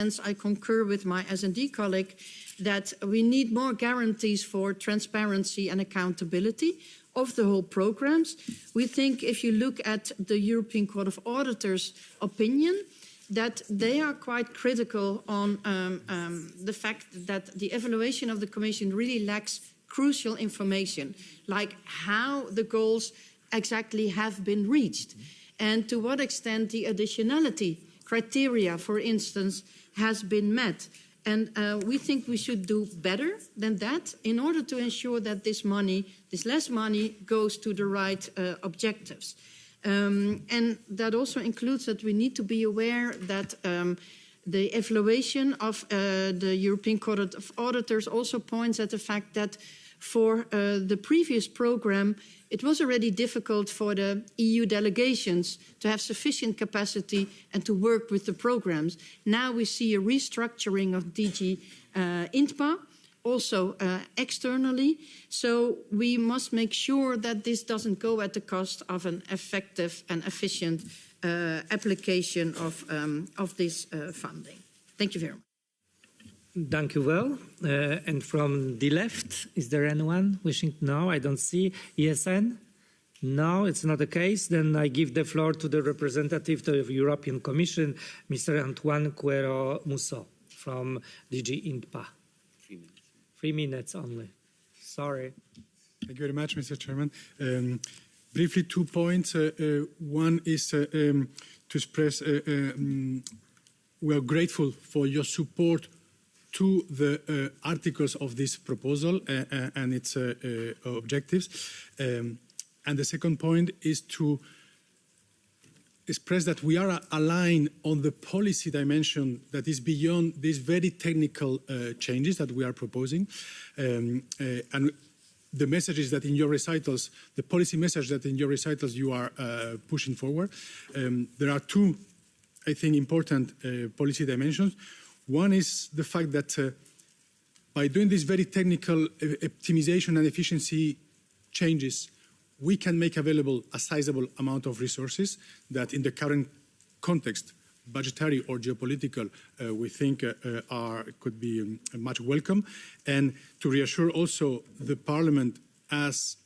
I concur with my S&D colleague that we need more guarantees for transparency and accountability of the whole programs. We think if you look at the European Court of Auditors' opinion, that they are quite critical on the fact that the evaluation of the Commission really lacks crucial information, like how the goals exactly have been reached and to what extent the additionality criteria, for instance, has been met. And we think we should do better than that in order to ensure that this money, this less money, goes to the right objectives. And that also includes that we need to be aware that the evaluation of the European Court of Auditors also points at the fact that for the previous program, it was already difficult for the EU delegations to have sufficient capacity and to work with the programs. Now we see a restructuring of DG INTPA, also externally. So we must make sure that this doesn't go at the cost of an effective and efficient application of this funding. Thank you very much. Thank you well. And from the left, is there anyone wishing? No, I don't see. ESN? No, it's not the case. Then I give the floor to the representative of the European Commission, Mr. Antoine Cuero-Musso from DG INTPA. 3 minutes. 3 minutes only. Sorry. Thank you very much, Mr. Chairman. Briefly, 2 points. One is to express we are grateful for your support to the articles of this proposal and its objectives. And the second point is to express that we are aligned on the policy dimension that is beyond these very technical changes that we are proposing. And the messages that in your recitals, the policy message that in your recitals you are pushing forward. There are two, I think, important policy dimensions. One is the fact that by doing these very technical optimization and efficiency changes, we can make available a sizable amount of resources that in the current context, budgetary or geopolitical, we think could be much welcome. And to reassure also the Parliament as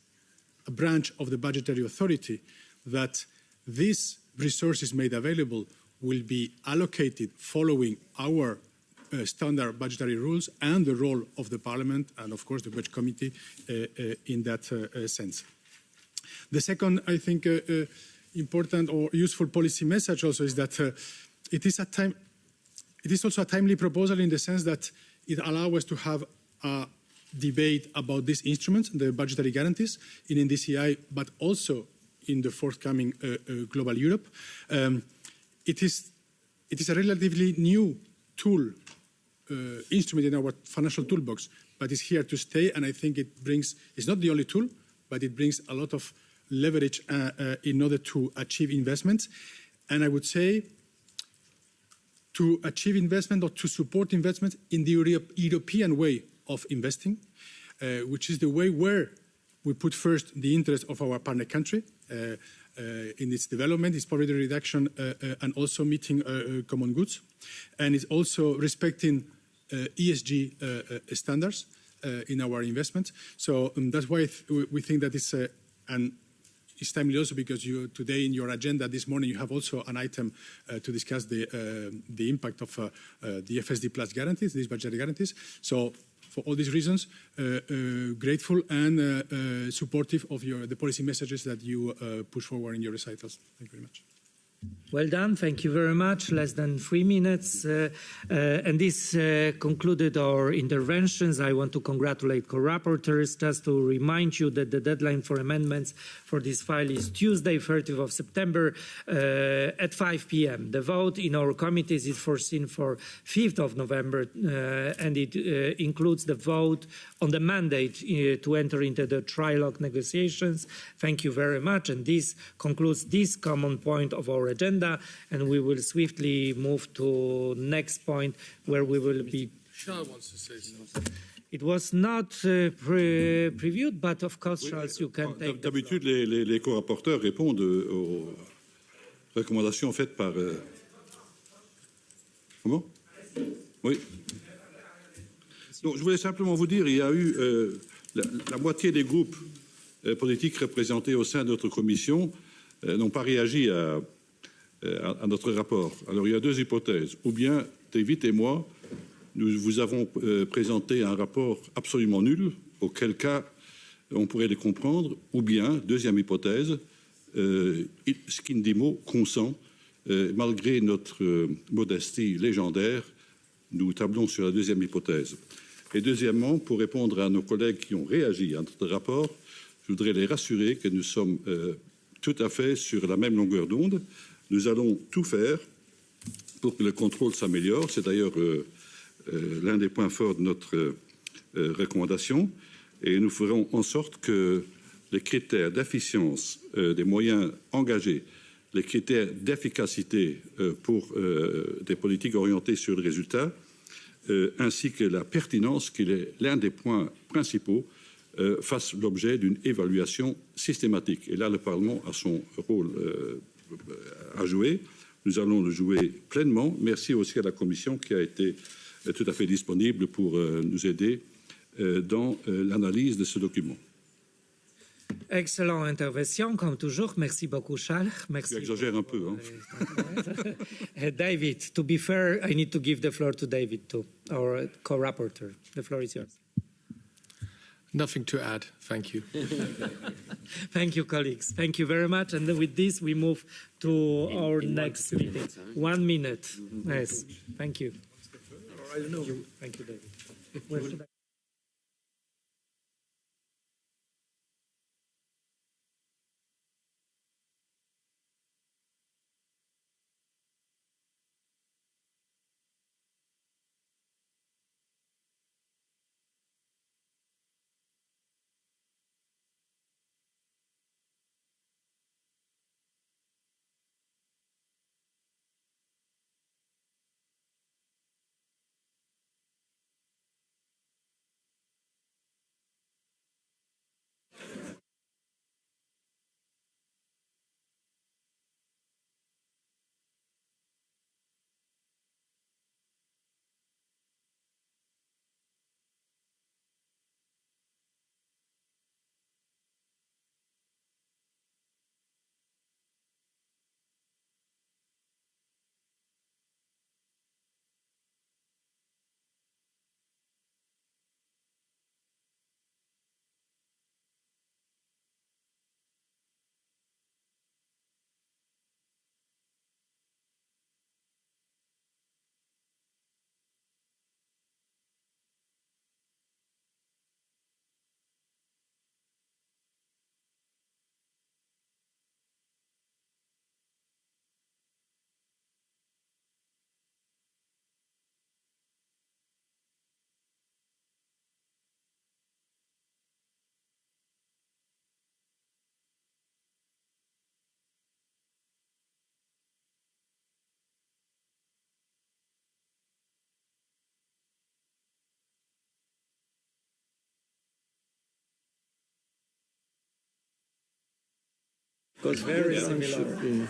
a branch of the budgetary authority that these resources made available will be allocated following our standard budgetary rules and the role of the Parliament and, of course, the Budget Committee in that sense. The second, I think, important or useful policy message also is that it is also a timely proposal in the sense that it allows us to have a debate about these instruments, the budgetary guarantees in NDCI, but also in the forthcoming Global Europe. It is a relatively new tool, instrument in our financial toolbox, but it's here to stay, and I think it's not the only tool, but it brings a lot of leverage in order to achieve investments. And I would say to achieve investment or to support investment in the European way of investing, which is the way where we put first the interest of our partner country in its development, its poverty reduction, and also meeting common goods. And it's also respecting ESG standards in our investments. So that's why we think that it's timely also because today in your agenda this morning you have also an item to discuss the impact of the FSD+ guarantees, these budgetary guarantees. So for all these reasons, grateful and supportive of the policy messages that you push forward in your recitals. Thank you very much. Well done. Thank you very much. Less than 3 minutes. And this concluded our interventions. I want to congratulate co-rapporteurs. Just to remind you that the deadline for amendments for this file is Tuesday, 30th of September at 5 p.m. The vote in our committees is foreseen for 5th of November, and it includes the vote on the mandate to enter into the trilogue negotiations. Thank you very much. And this concludes this common point of our agenda, and we will swiftly move to next point where we will be. Charles wants to say something. It was not previewed, but of course, Charles, you can take. D'habitude, les co-rapporteurs répondent aux recommandations faites par. Comment? Oui. Donc, je voulais simplement vous dire, il y a eu la moitié des groupes politiques représentés au sein de notre commission n'ont pas réagi à notre rapport. Alors, il y a deux hypothèses. Ou bien David et moi, nous vous avons présenté un rapport absolument nul, auquel cas on pourrait les comprendre. Ou bien, deuxième hypothèse, Skindimo consent, malgré notre modestie légendaire, nous tablons sur la deuxième hypothèse. Et deuxièmement, pour répondre à nos collègues qui ont réagi à notre rapport, je voudrais les rassurer que nous sommes tout à fait sur la même longueur d'onde. Nous allons tout faire pour que le contrôle s'améliore. C'est d'ailleurs l'un des points forts de notre recommandation. Et nous ferons en sorte que les critères d'efficience des moyens engagés, les critères d'efficacité pour des politiques orientées sur le résultat, ainsi que la pertinence, qui est l'un des points principaux, fassent l'objet d'une évaluation systématique. Et là, le Parlement a son rôle à jouer. Nous allons le jouer pleinement. Merci aussi à la Commission qui a été tout à fait disponible pour nous aider dans l'analyse de ce document. Excellente intervention, comme toujours. Merci beaucoup, Charles. Merci. J'exagère un peu. Hein. David, to be fair, I need to give the floor to David, too, our co-rapporteur. The floor is yours. Nothing to add. Thank you. Thank you, colleagues. Thank you very much. And with this, we move to our next meeting. 1 minute. Yes. Thank you. Thank you, David. Where should I? Goes very similar.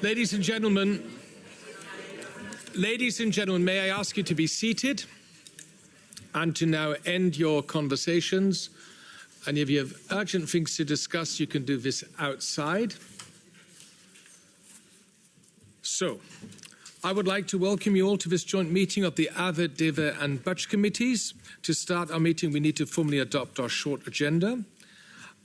Ladies and gentlemen, may I ask you to be seated and to now end your conversations. And if you have urgent things to discuss, you can do this outside. So, I would like to welcome you all to this joint meeting of the AFET-DEVE and BUDG committees. To start our meeting, we need to formally adopt our short agenda.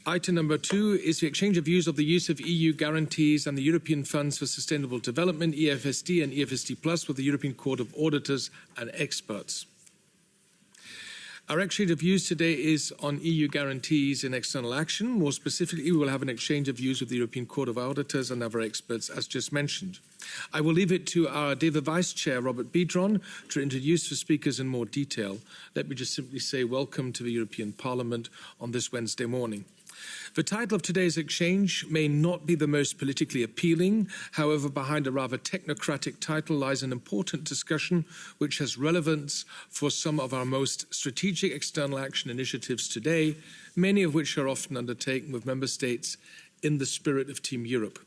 Item number 2 is the exchange of views of the use of EU guarantees and the European Funds for Sustainable Development, EFSD and EFSD Plus, with the European Court of Auditors and experts. Our exchange of views today is on EU guarantees in external action. More specifically, we will have an exchange of views with the European Court of Auditors and other experts, as just mentioned. I will leave it to our DEVE Vice Chair, Robert Biedron, to introduce the speakers in more detail. Let me just simply say welcome to the European Parliament on this Wednesday morning. The title of today's exchange may not be the most politically appealing. However, behind a rather technocratic title lies an important discussion which has relevance for some of our most strategic external action initiatives today, many of which are often undertaken with member states in the spirit of Team Europe.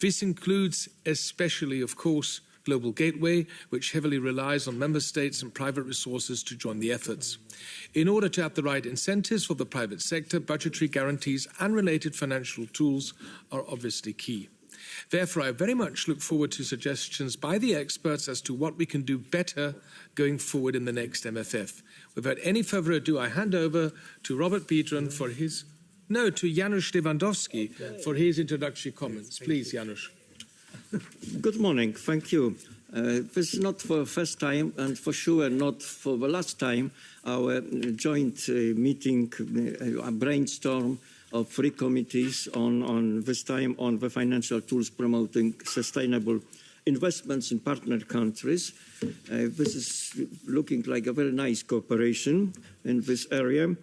This includes especially, of course, Global Gateway, which heavily relies on member states and private resources to join the efforts. In order to have the right incentives for the private sector, budgetary guarantees and related financial tools are obviously key. Therefore, I very much look forward to suggestions by the experts as to what we can do better going forward in the next MFF. Without any further ado, I hand over to Robert Biedron for to Janusz Lewandowski for his introductory comments. Please, Janusz. Good morning. Thank you. This is not for the first time, and for sure not for the last time, our joint meeting, a brainstorm of 3 committees on this time on the financial tools promoting sustainable investments in partner countries. This is looking like a very nice cooperation in this area.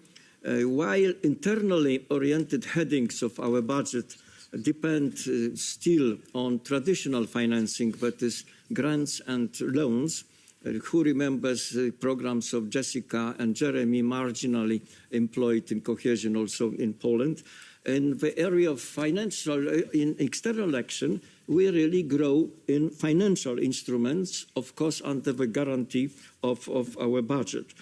While internally oriented headings of our budget depend still on traditional financing, that is grants and loans. Who remembers programs of Jessica and Jeremy, marginally employed in cohesion also in Poland? In the area of in external action, we really grow in financial instruments, of course, under the guarantee of our budget.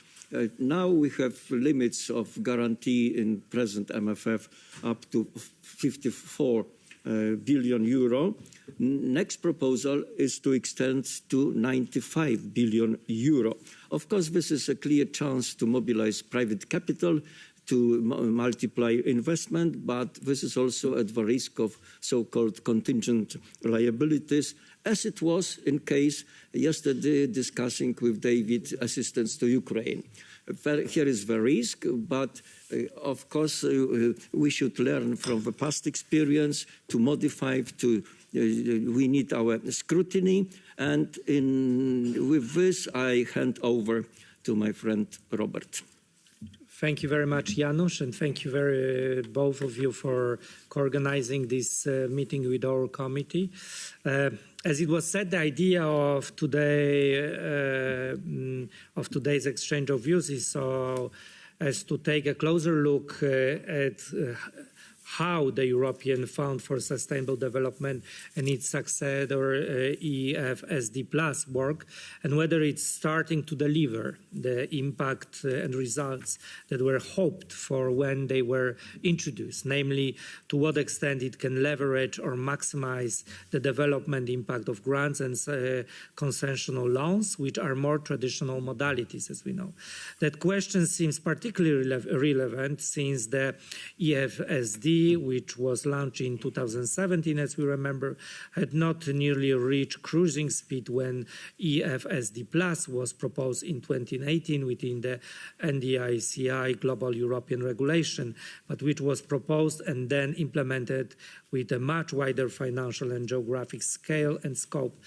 Now we have limits of guarantee in present MFF up to 54 billion euro. Next proposal is to extend to 95 billion euro. Of course, this is a clear chance to mobilize private capital, to multiply investment, but this is also at the risk of so-called contingent liabilities, as it was in case yesterday discussing with David assistance to Ukraine. Here is the risk, but of course we should learn from the past experience to modify, we need our scrutiny, and with this I hand over to my friend Robert. Thank you very much, Janusz, and thank you both of you for co-organizing this meeting with our committee. As it was said, the idea of today's exchange of views is as to take a closer look at how the European Fund for Sustainable Development and its successor EFSD Plus work, and whether it's starting to deliver the impact and results that were hoped for when they were introduced, namely to what extent it can leverage or maximize the development impact of grants and concessional loans, which are more traditional modalities, as we know. That question seems particularly relevant since the EFSD, which was launched in 2017, as we remember, had not nearly reached cruising speed when EFSD Plus was proposed in 2018 within the NDICI Global European Regulation, but which was proposed and then implemented with a much wider financial and geographic scale and scope.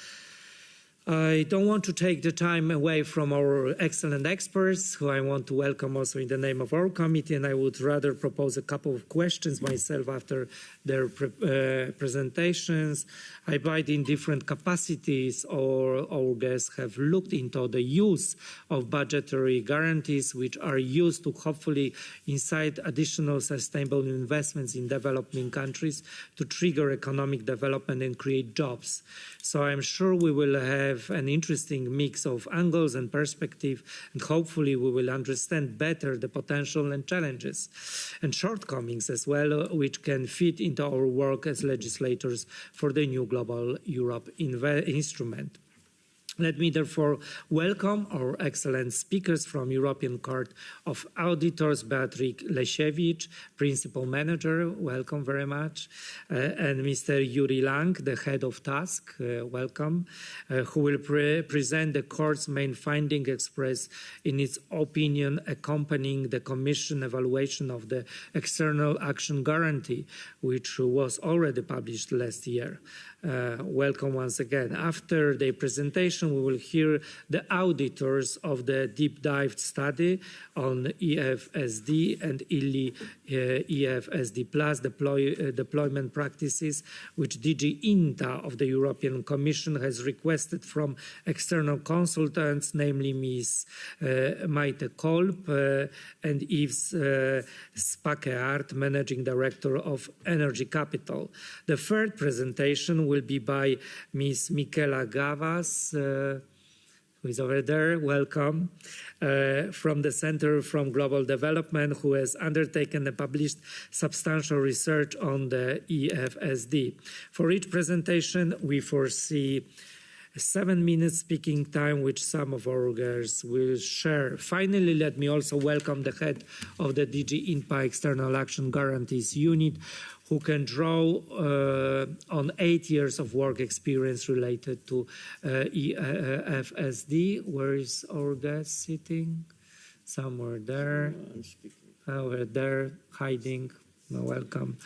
I don't want to take the time away from our excellent experts, who I want to welcome also in the name of our committee, and I would rather propose a couple of questions myself after their presentations. I invite in different capacities, or our guests have looked into the use of budgetary guarantees, which are used to hopefully incite additional sustainable investments in developing countries to trigger economic development and create jobs. So I'm sure we will have an interesting mix of angles and perspective, and hopefully we will understand better the potential and challenges and shortcomings as well, which can fit into our work as legislators for the new Global Europe instrument. Let me therefore welcome our excellent speakers from European Court of Auditors, Beatrice Lesiewicz, Principal Manager, welcome very much, and Mr. Yuri Lang, the Head of Task, welcome, who will present the Court's main finding expressed in its opinion accompanying the Commission evaluation of the External Action Guarantee, which was already published last year. Welcome once again. After the presentation, we will hear the auditors of the deep dive study on EFSD and ILLI EFSD Plus deployment practices, which DG INTA of the European Commission has requested from external consultants, namely Ms. Maite Kolb and Yves Spakeart, Managing Director of Energy Capital. The third presentation will be by Ms. Michela Gavas, who is over there, welcome, from the Center for Global Development, who has undertaken and published substantial research on the EFSD. For each presentation, we foresee 7 minutes speaking time, which some of our guests will share. Finally, let me also welcome the head of the DG INPA External Action Guarantees Unit, who can draw on 8 years of work experience related to EFSD. Where is our guest sitting? Somewhere there. Over there, hiding. Welcome.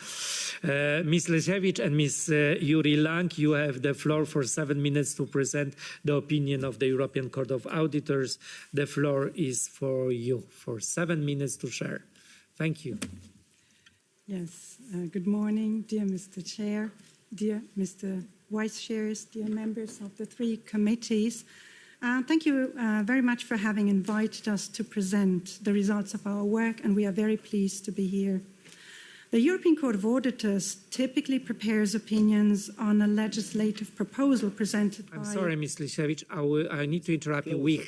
Ms. Lesiewicz and Ms. Yuri Lang, you have the floor for 7 minutes to present the opinion of the European Court of Auditors. The floor is for you for 7 minutes to share. Thank you. Yes, good morning, dear Mr. Chair, dear Mr. Vice Chairs, dear members of the 3 committees. Thank you very much for having invited us to present the results of our work, and we are very pleased to be here. The European Court of Auditors typically prepares opinions on a legislative proposal presented by... I'm sorry, Ms. Lesiewicz, I need to interrupt you. We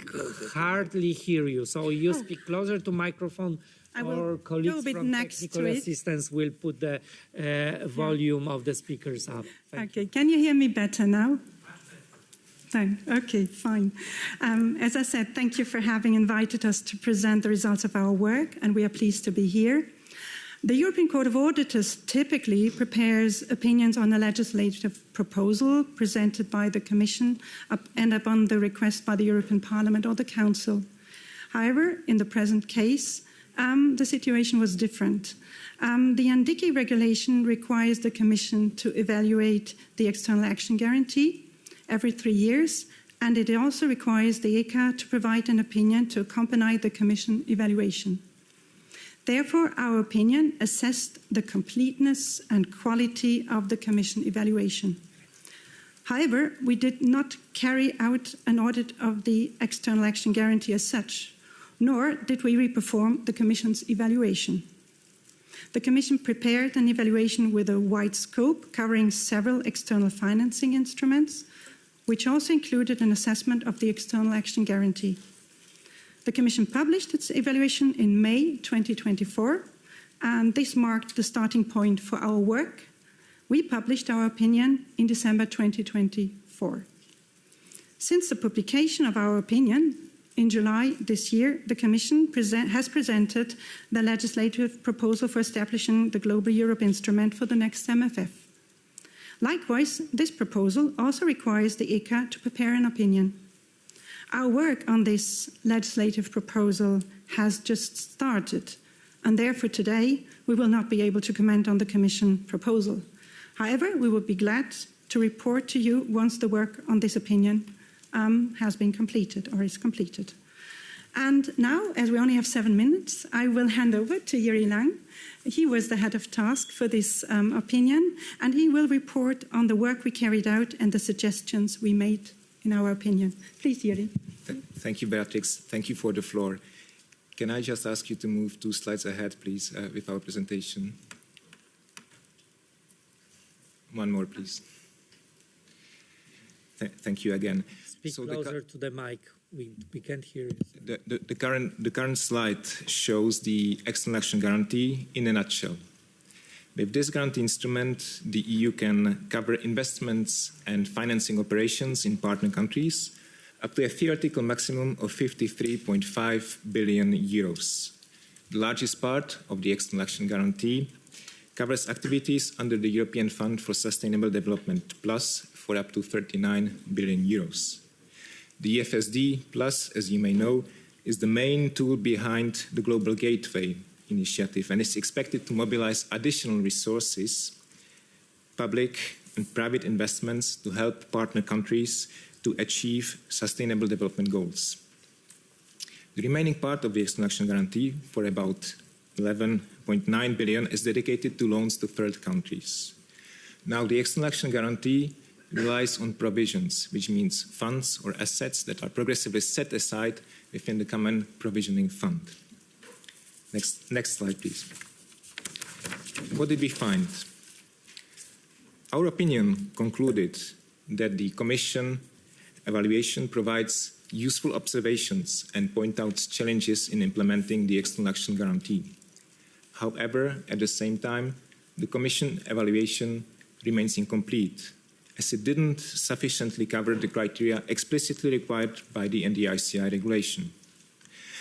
hardly hear you, so you speak closer to microphone. Our colleagues from technical assistance will put the volume of the speakers up. Okay, can you hear me better now? Okay, fine. As I said, thank you for having invited us to present the results of our work, and we are pleased to be here. The European Court of Auditors typically prepares opinions on a legislative proposal presented by the Commission and upon the request by the European Parliament or the Council. However, in the present case, the situation was different. The NDICI regulation requires the Commission to evaluate the External Action Guarantee every 3 years, and it also requires the ECA to provide an opinion to accompany the Commission evaluation. Therefore, our opinion assessed the completeness and quality of the Commission evaluation. However, we did not carry out an audit of the External Action Guarantee as such, nor did we reperform the Commission's evaluation. The Commission prepared an evaluation with a wide scope covering several external financing instruments, which also included an assessment of the External Action Guarantee. The Commission published its evaluation in May 2024, and this marked the starting point for our work. We published our opinion in December 2024. Since the publication of our opinion in July this year, the Commission has presented the legislative proposal for establishing the Global Europe Instrument for the next MFF. Likewise, this proposal also requires the ECA to prepare an opinion. Our work on this legislative proposal has just started, and therefore today we will not be able to comment on the Commission proposal. However, we will be glad to report to you once the work on this opinion has been completed or is completed. And now, as we only have 7 minutes, I will hand over to Jiri Lang. He was the head of task for this opinion, and he will report on the work we carried out and the suggestions we made in our opinion. Please, Jiri. Thank you, Beatrix. Thank you for the floor. Can I just ask you to move 2 slides ahead, please, with our presentation? One more, please. Thank you again. Speak closer to the mic. We can't hear you. The current slide shows the External Action Guarantee in a nutshell. With this guarantee instrument, the EU can cover investments and financing operations in partner countries up to a theoretical maximum of 53.5 billion euros. The largest part of the External Action Guarantee covers activities under the European Fund for Sustainable Development Plus for up to 39 billion euros. The EFSD Plus, as you may know, is the main tool behind the Global Gateway initiative and is expected to mobilize additional resources, public and private investments to help partner countries to achieve sustainable development goals. The remaining part of the External Action Guarantee, for about 11.9 billion, is dedicated to loans to third countries. Now, the External Action Guarantee relies on provisions, which means funds or assets that are progressively set aside within the Common Provisioning Fund. Next slide, please. What did we find? Our opinion concluded that the Commission evaluation provides useful observations and points out challenges in implementing the External Action Guarantee. However, at the same time, the Commission evaluation remains incomplete, as it didn't sufficiently cover the criteria explicitly required by the NDICI regulation.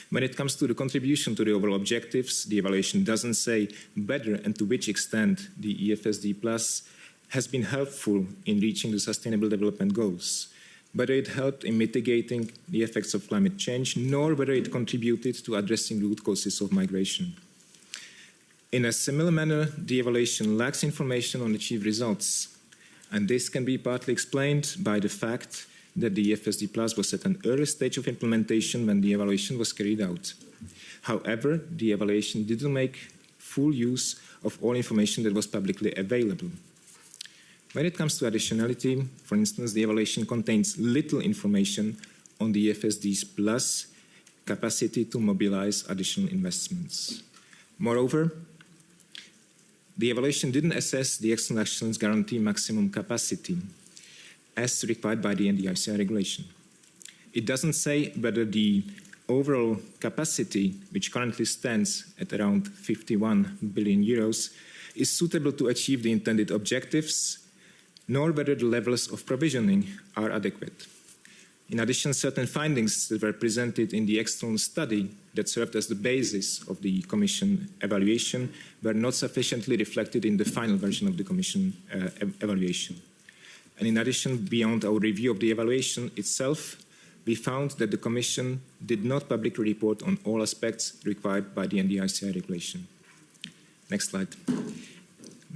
When it comes to the contribution to the overall objectives, the evaluation doesn't say whether and to which extent the EFSD Plus has been helpful in reaching the Sustainable Development Goals, whether it helped in mitigating the effects of climate change, nor whether it contributed to addressing root causes of migration. In a similar manner, the evaluation lacks information on achieved results, and this can be partly explained by the fact that the EFSD Plus was at an early stage of implementation when the evaluation was carried out. However, the evaluation didn't make full use of all information that was publicly available. When it comes to additionality, for instance, the evaluation contains little information on the EFSD Plus capacity to mobilize additional investments. Moreover, the evaluation didn't assess the External Actions Guarantee maximum capacity as required by the NDICI regulation. It doesn't say whether the overall capacity, which currently stands at around 51 billion euros, is suitable to achieve the intended objectives, nor whether the levels of provisioning are adequate. In addition, certain findings that were presented in the external study that served as the basis of the Commission evaluation were not sufficiently reflected in the final version of the Commission evaluation. And in addition, beyond our review of the evaluation itself, we found that the Commission did not publicly report on all aspects required by the NDICI regulation. Next slide.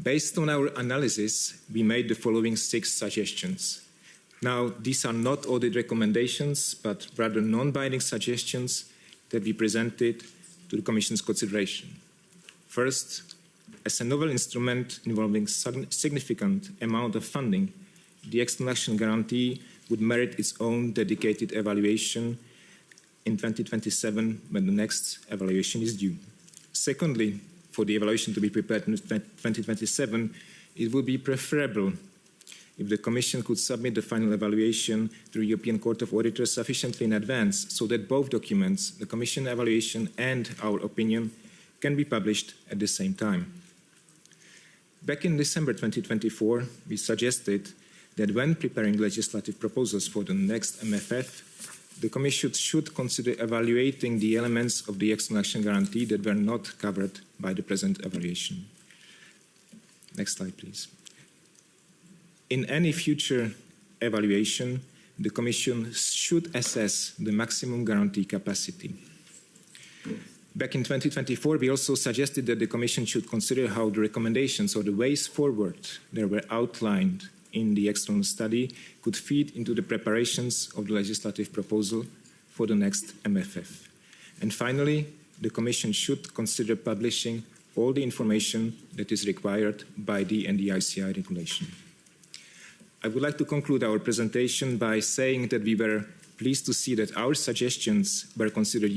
Based on our analysis, we made the following 6 suggestions. Now, these are not audit recommendations, but rather non-binding suggestions that we presented to the Commission's consideration. First, as a novel instrument involving significant amount of funding, the External Action Guarantee would merit its own dedicated evaluation in 2027 when the next evaluation is due. Secondly, for the evaluation to be prepared in 2027, it would be preferable if the Commission could submit the final evaluation to the European Court of Auditors sufficiently in advance so that both documents, the Commission evaluation and our opinion, can be published at the same time. Back in December 2024, we suggested that when preparing legislative proposals for the next MFF, the Commission should consider evaluating the elements of the External Action Guarantee that were not covered by the present evaluation. Next slide, please. In any future evaluation, the Commission should assess the maximum guarantee capacity. Back in 2024, we also suggested that the Commission should consider how the recommendations or the ways forward that were outlined in the external study could feed into the preparations of the legislative proposal for the next MFF. And finally, the Commission should consider publishing all the information that is required by the NDICI regulation. I would like to conclude our presentation by saying that we were pleased to see that our suggestions were considered